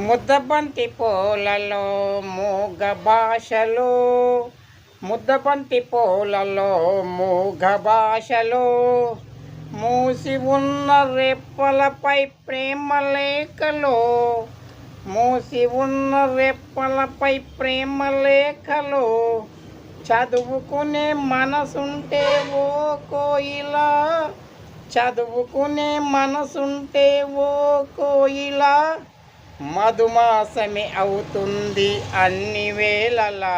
ముద్దబంతి పూలలో మూగ భాషలో, ముద్దబంతి పూలలో మూగ భాషలో, మూసి ఉన్న రెప్పలపై ప్రేమ లేఖలో, మూసి ఉన్న రెప్పలపై ప్రేమ లేఖలో, చదువుకునే మనసుంటే ఓ కోయిలా, చదువుకునే మనసుంటే ఓ కోయిలా, మధుమాసమే అవుతుంది అన్ని వేళలా.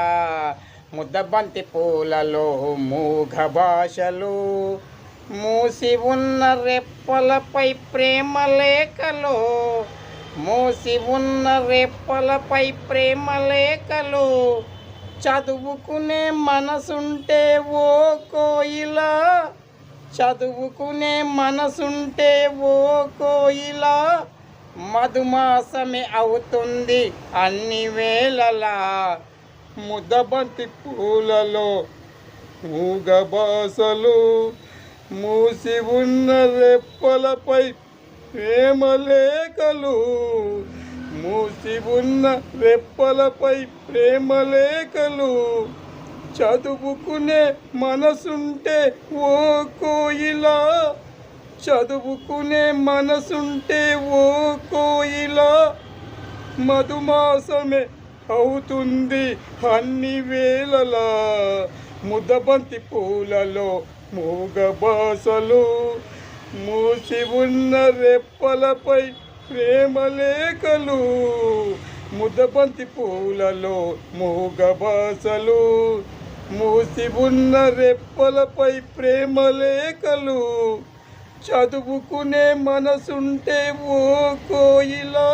ముద్దబంతి పూలలో మూగ భాషలు, మూసి ఉన్న రెప్పలపై ప్రేమ లేఖలు, మూసి ఉన్న రెప్పలపై ప్రేమ లేఖలు, చదువుకునే మనసుంటే ఓ కోయిలా, చదువుకునే మనసుంటే ఓ కోయిలా, మధుమాసమే అవుతుంది అన్ని వేళలా. ముద్దబంతి పూలలో మూగ భాషలు, మూసి ఉన్న రెప్పలపై ప్రేమ లేఖలు, మూసి ఉన్న రెప్పలపై ప్రేమ లేఖలు, చదువుకునే మనసుంటే ఓ కోయిలా, చదువుకునే మనసుంటే ఓ కోయిలా, మధుమాసమే అవుతుంది అన్ని వేళలా. ముద్దబంతి పూలలో మూగ భాషలు, మూసి ఉన్న రెప్పలపై ప్రేమ లేఖలు, ముద్దబంతి పూలలో మూగ భాషలు, మూసి ఉన్న రెప్పలపై ప్రేమ లేఖలు, చదువుకునే మనసుంటే ఓ కోయిలా,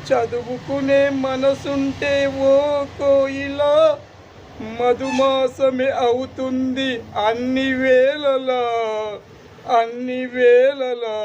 చదువుకునే మనసుంటే ఓ కోయిలా, మధుమాసమే అవుతుంది అన్ని వేళలా, అన్ని వేళలా.